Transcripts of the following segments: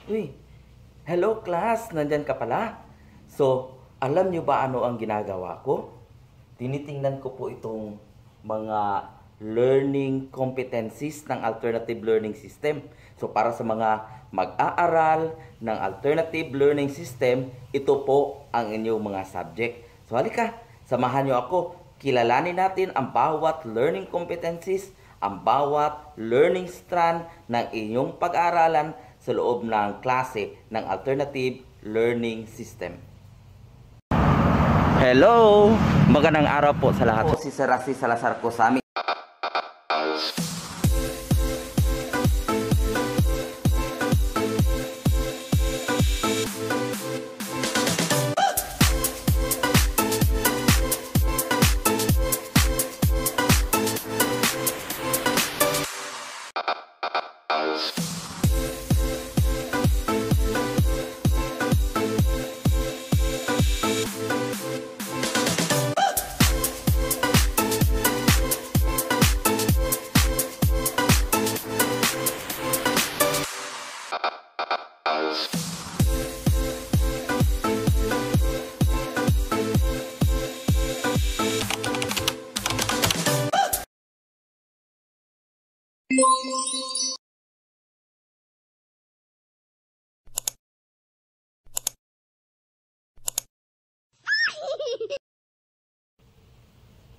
Uy, hello class, nandyan ka pala. So, alam nyo ba ano ang ginagawa ko? Tinitingnan ko po itong mga learning competencies ng alternative learning system. So, para sa mga mag-aaral ng alternative learning system, ito po ang inyong mga subject. So, halika, samahan nyo ako. Kilalanin natin ang bawat learning competencies, ang bawat learning strand ng inyong pag-aaralan sa loob ng klase ng alternative learning system. Hello! Magandang araw po sa lahat. Si Sir Rafi Salazar Kusami.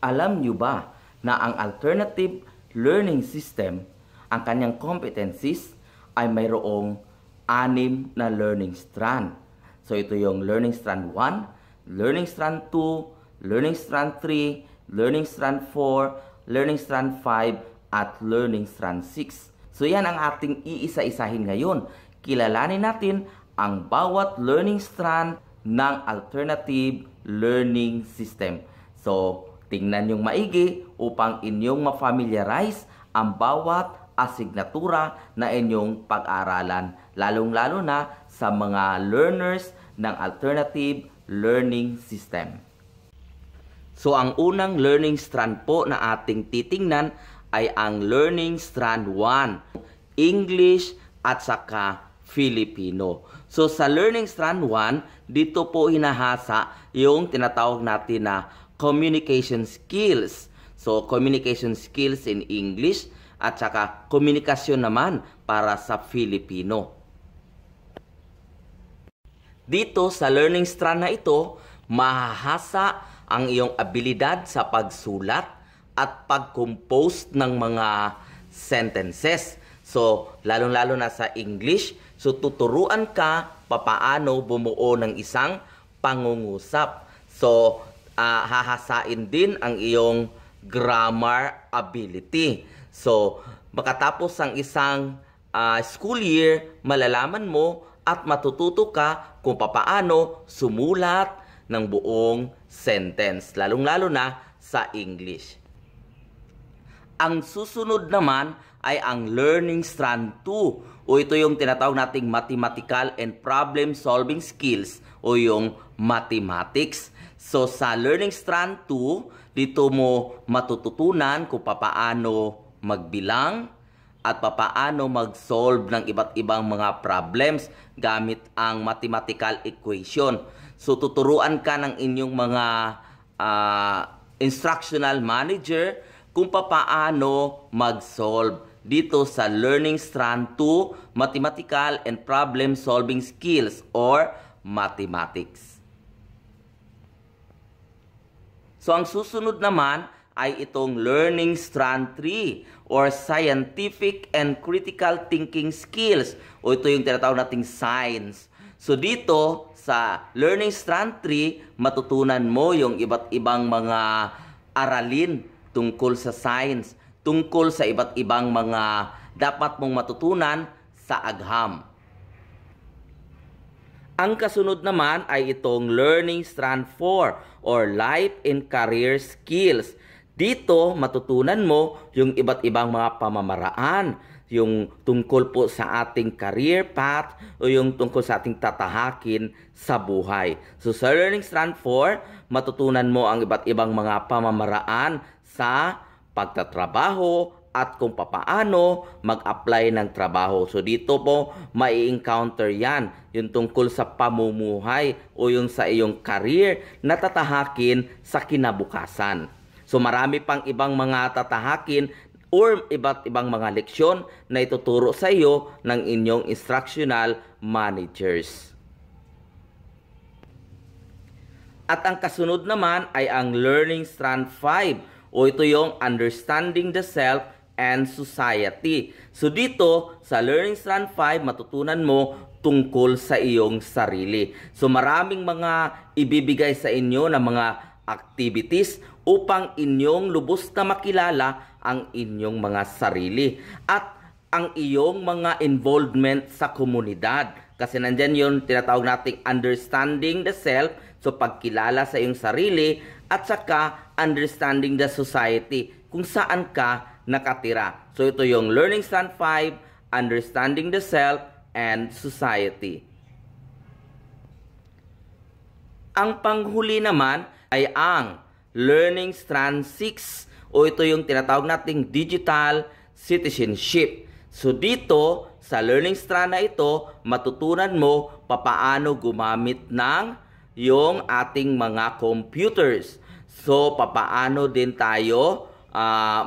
Alam nyo ba na ang alternative learning system, ang kanyang competencies ay mayroong 6 na learning strand. So ito yung learning strand 1, learning strand 2, learning strand 3, learning strand 4, learning strand 5, at learning strand 6. So yan ang ating iisa-isahin ngayon. Kilalanin natin ang bawat learning strand ng alternative learning system. So, tingnan yung maigi upang inyong ma-familiarize ang bawat asignatura na inyong pag-aralan, lalong-lalo na sa mga learners ng alternative learning system. So, ang unang learning strand po na ating titingnan ay ang learning strand 1, English at saka Filipino. So, sa learning strand 1, dito po hinahasa yung tinatawag natin na communication skills. So, communication skills in English at saka komunikasyon naman para sa Filipino. Dito sa learning strand na ito, mahahasa ang iyong abilidad sa pagsulat at pag-compose ng mga sentences. So, lalong-lalo na sa English, so tuturuan ka papaano bumuo ng isang pangungusap. So, hahasain din ang iyong grammar ability. So, makatapos ang isang school year, malalaman mo at matututo ka kung papaano sumulat ng buong sentence, lalong-lalo na sa English. Ang susunod naman ay ang learning strand 2 o ito yung tinatawag nating mathematical and problem solving skills o yung mathematics. So, sa learning strand 2, dito mo matututunan kung papaano magbilang at papaano mag-solve ng iba't ibang mga problems gamit ang mathematical equation. So, tuturuan ka ng inyong mga instructional manager kung papaano mag-solve dito sa learning strand 2, mathematical and problem solving skills or mathematics. So, ang susunod naman ay itong learning strand 3 or scientific and critical thinking skills o ito yung tinatawag nating science. So, dito sa learning strand 3, matutunan mo yung iba't ibang mga aralin tungkol sa science, tungkol sa iba't ibang mga dapat mong matutunan sa agham. Ang kasunod naman ay itong learning strand 4 or life and career skills. Dito matutunan mo yung iba't ibang mga pamamaraan, yung tungkol po sa ating career path o yung tungkol sa ating tatahakin sa buhay. So sa learning strand 4, matutunan mo ang iba't ibang mga pamamaraan sa pagtatrabaho at kung papaano mag-apply ng trabaho. So dito po mai-encounter yan, yung tungkol sa pamumuhay o yung sa iyong career na tatahakin sa kinabukasan. So marami pang ibang mga tatahakin or iba't ibang mga leksyon na ituturo sa iyo ng inyong instructional managers. At ang kasunod naman ay ang Learning Strand 5 o ito yung Understanding the Self and Society. So dito sa Learning Strand 5 matutunan mo tungkol sa iyong sarili. So maraming mga ibibigay sa inyo na mga activities upang inyong lubos na makilala ang inyong mga sarili at ang iyong mga involvement sa komunidad. Kasi nandyan yung tinatawag nating understanding the self, so pagkilala sa iyong sarili, at saka understanding the society, kung saan ka nakatira. So ito yung Learning Strand 5, Understanding the Self and Society. Ang panghuli naman ay ang Learning Strand 6 o ito yung tinatawag nating Digital Citizenship. So dito sa Learning Strand na ito, matutunan mo papaano gumamit ng yung ating mga computers. So papaano din tayo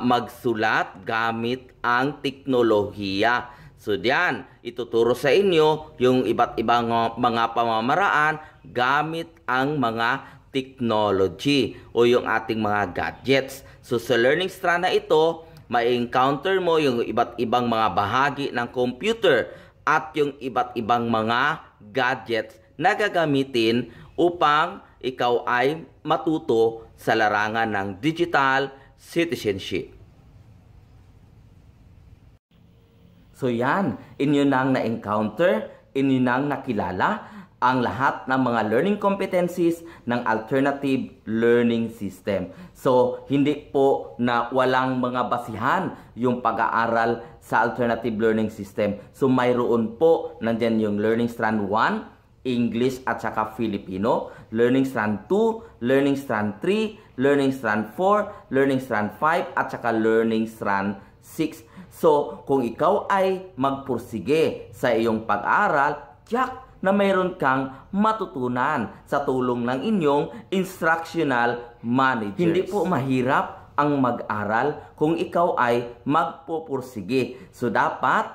magsulat gamit ang teknolohiya. So diyan, ituturo sa inyo yung iba't ibang mga pamamaraan gamit ang mga technology o yung ating mga gadgets. So sa Learning Strand na ito, ma-encounter mo yung iba't ibang mga bahagi ng computer at yung iba't ibang mga gadgets na gagamitin upang ikaw ay matuto sa larangan ng digital citizenship. So yan, inyo nang na-encounter, inyo nang nakilala ang lahat ng mga learning competencies ng alternative learning system. So, hindi po na walang mga basihan yung pag-aaral sa alternative learning system. So, mayroon po, nandyan yung Learning Strand 1, English at saka Filipino, Learning Strand 2, Learning Strand 3, Learning Strand 4, Learning Strand 5, at saka Learning Strand 6. So, kung ikaw ay magpursige sa iyong pag-aaral, tiyak na mayroon kang matutunan sa tulong ng inyong instructional managers. Hindi po mahirap ang mag-aral kung ikaw ay magpupursige. So dapat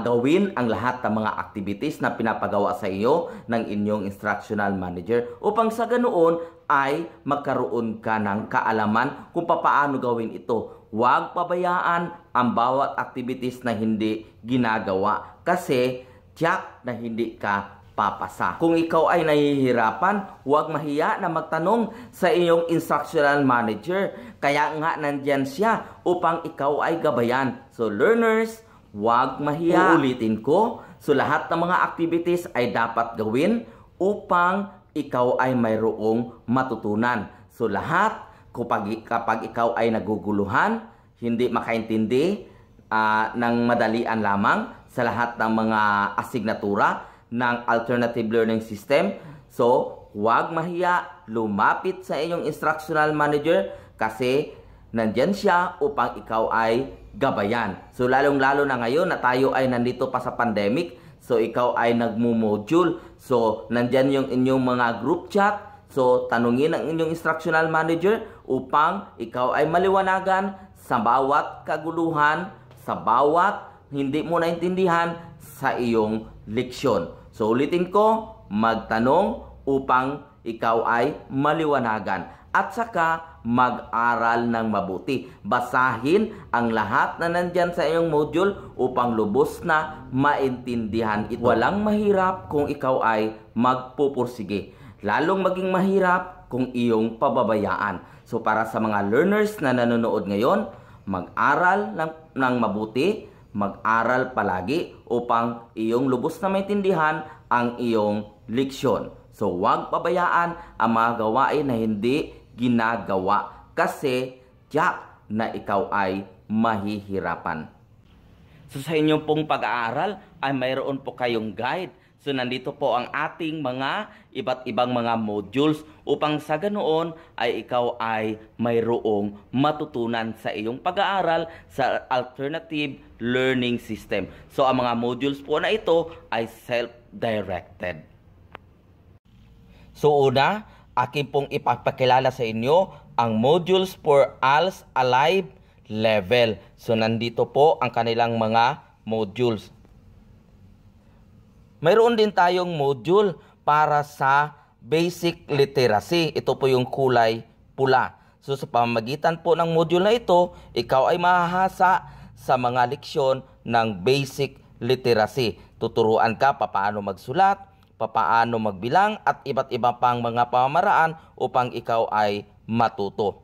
gawin ang lahat ng mga activities na pinapagawa sa iyo ng inyong instructional manager upang sa ganoon ay magkaroon ka ng kaalaman kung paano gawin ito. Huwag pabayaan ang bawat activities na hindi ginagawa kasi tiyak na hindi ka papasa. Kung ikaw ay nahihirapan, huwag mahiya na magtanong sa iyong instructional manager. Kaya nga nandyan siya upang ikaw ay gabayan. So learners, huwag mahiya. Uulitin ko, so lahat ng mga activities ay dapat gawin upang ikaw ay mayroong matutunan. So lahat, kapag ikaw ay naguguluhan, hindi makaintindi ng madalian lamang sa lahat ng mga asignatura ng alternative learning system. So, huwag mahiya, lumapit sa iyong instructional manager kasi nandyan siya upang ikaw ay gabayan. So, lalong-lalo na ngayon na tayo ay nandito pa sa pandemic. So, ikaw ay nagmo-module. So, nandyan yung inyong mga group chat. So, tanungin ang inyong instructional manager upang ikaw ay maliwanagan sa bawat kaguluhan, sa bawat hindi mo naintindihan sa iyong leksyon. So ulitin ko, magtanong upang ikaw ay maliwanagan. At saka mag-aral ng mabuti. Basahin ang lahat na nandyan sa iyong module upang lubos na maintindihan ito. Walang mahirap kung ikaw ay magpupursige. Lalong maging mahirap kung iyong pababayaan. So para sa mga learners na nanonood ngayon, mag-aral ng mabuti, mag-aral palagi upang iyong lubos na maintindihan ang iyong leksyon. So huwag pabayaan ang mga gawain na hindi ginagawa kasi tiyak na ikaw ay mahihirapan. So sa inyong pong pag-aaral ay mayroon po kayong guide. So nandito po ang ating mga iba't ibang mga modules upang sa ganoon ay ikaw ay mayroong matutunan sa iyong pag-aaral sa alternative learning system. So ang mga modules po na ito ay self-directed. So una, akin pong ipapakilala sa inyo ang modules for ALS Alive level. So nandito po ang kanilang mga modules. Mayroon din tayong module para sa basic literacy. Ito po yung kulay pula. So sa pamamagitan po ng module na ito, ikaw ay mahahasa sa mga leksyon ng basic literacy. Tuturuan ka paano magsulat, paano magbilang at iba't iba pang mga pamamaraan upang ikaw ay matuto.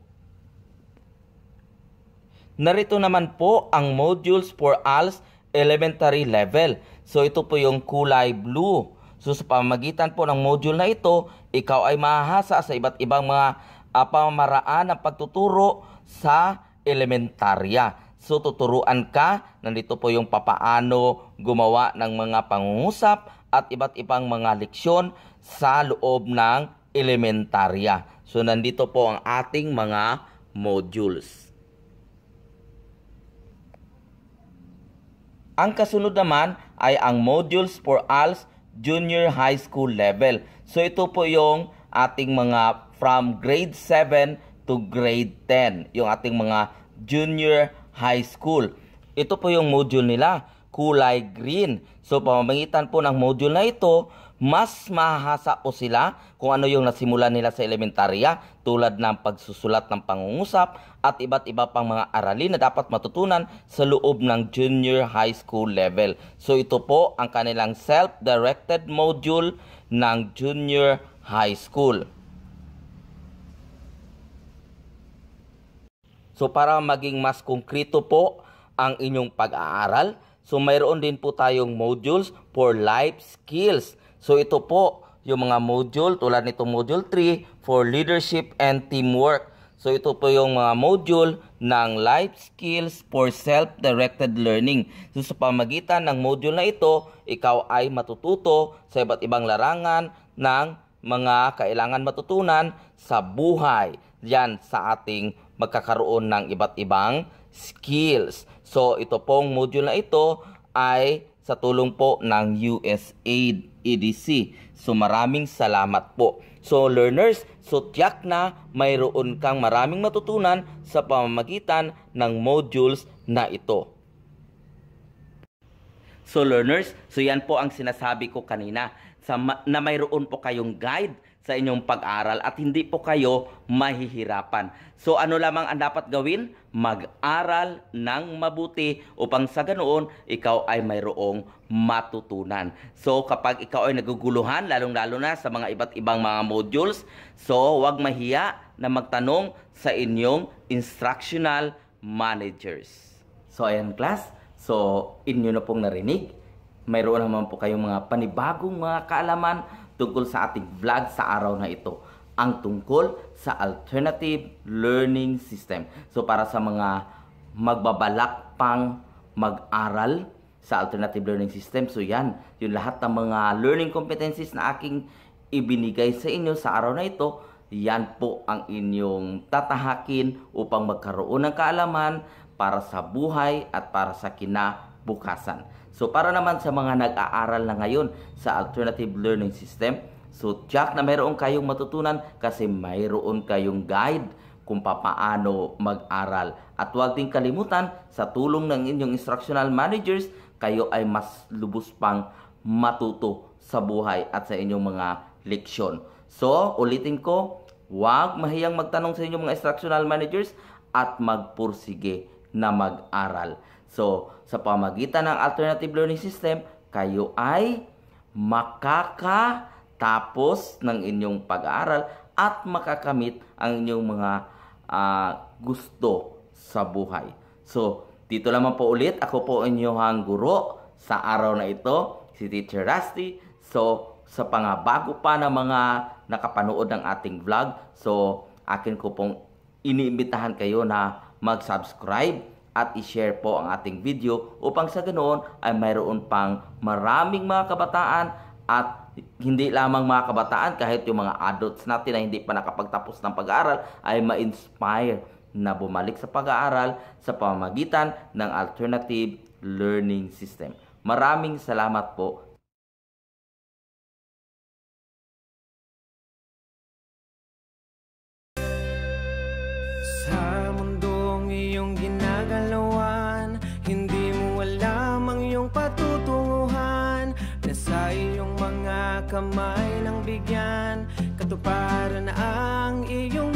Narito naman po ang modules for ALS elementary level. So ito po yung kulay blue. So sa pamamagitan po ng module na ito, ikaw ay mahahasa sa iba't ibang mga pamamaraan ng pagtuturo sa elementarya. So tuturuan ka, nandito po yung papaano gumawa ng mga pangungusap at iba't ibang mga leksyon sa loob ng elementarya. So nandito po ang ating mga modules. Ang kasunod naman ay ang modules for ALS Junior High School level. So ito po yung ating mga from grade 7 to grade 10. Yung ating mga junior high school. Ito po yung module nila, kulay green. So pamamagitan po ng module na ito, mas mahahasa po sila kung ano yung nasimulan nila sa elementarya tulad ng pagsusulat ng pangungusap at iba't iba pang mga aralin na dapat matutunan sa loob ng junior high school level. So ito po ang kanilang self-directed module ng junior high school. So para maging mas konkreto po ang inyong pag-aaral, so mayroon din po tayong modules for life skills. So ito po yung mga module tulad nitong module 3 for leadership and teamwork. So ito po yung mga module ng life skills for self-directed learning. So sa pamagitan ng module na ito, ikaw ay matututo sa iba't ibang larangan ng mga kailangan matutunan sa buhay. Yan sa ating magkakaroon ng iba't ibang skills. So ito pong module na ito ay sa tulong po ng USAID EDC. So maraming salamat po. So learners, so tiyak na mayroon kang maraming matutunan sa pamamagitan ng modules na ito. So learners, so yan po ang sinasabi ko kanina na mayroon po kayong guide sa inyong pag-aral at hindi po kayo mahihirapan. So ano lamang ang dapat gawin? Mag-aral ng mabuti upang sa ganoon ikaw ay mayroong matutunan. So kapag ikaw ay naguguluhan, lalong-lalo na sa mga iba't ibang mga modules, so huwag mahiya na magtanong sa inyong instructional managers. So ayan class, so inyo na pong narinig. Mayroon naman po kayong mga panibagong mga kaalaman tungkol sa ating vlog sa araw na ito. Ang tungkol sa alternative learning system. So para sa mga magbabalak pang mag-aral sa alternative learning system, so yan, yung lahat ng mga learning competencies na aking ibinigay sa inyo sa araw na ito, yan po ang inyong tatahakin upang magkaroon ng kaalaman para sa buhay at para sa kinabukasan. So para naman sa mga nag-aaral na ngayon sa alternative learning system, so tiyak na mayroon kayong matutunan kasi mayroon kayong guide kung paano mag-aral. At huwag din kalimutan, sa tulong ng inyong instructional managers, kayo ay mas lubos pang matuto sa buhay at sa inyong mga leksyon. So ulitin ko, huwag mahiyang magtanong sa inyong mga instructional managers at magpursige na mag-aral. So, sa pamagitan ng alternative learning system, kayo ay makakatapos ng inyong pag-aaral at makakamit ang inyong mga gusto sa buhay. So, dito naman po ulit, ako po inyong guro sa araw na ito, si Teacher Rusty. So, sa pangabago pa ng mga nakapanood ng ating vlog, so, akin ko pong iniimbitahan kayo na mag-subscribe at i-share po ang ating video upang sa ganoon ay mayroon pang maraming mga kabataan At hindi lamang mga kabataan, kahit yung mga adults natin na hindi pa nakapagtapos ng pag-aaral ay ma-inspire na bumalik sa pag-aaral sa pamamagitan ng alternative learning system. Maraming salamat po. Sa mundong iyong ginagalawan, hindi mo alam ang iyong patutunguhan. Nasa iyong mga kamay ng bigyan, katuparan na ang iyong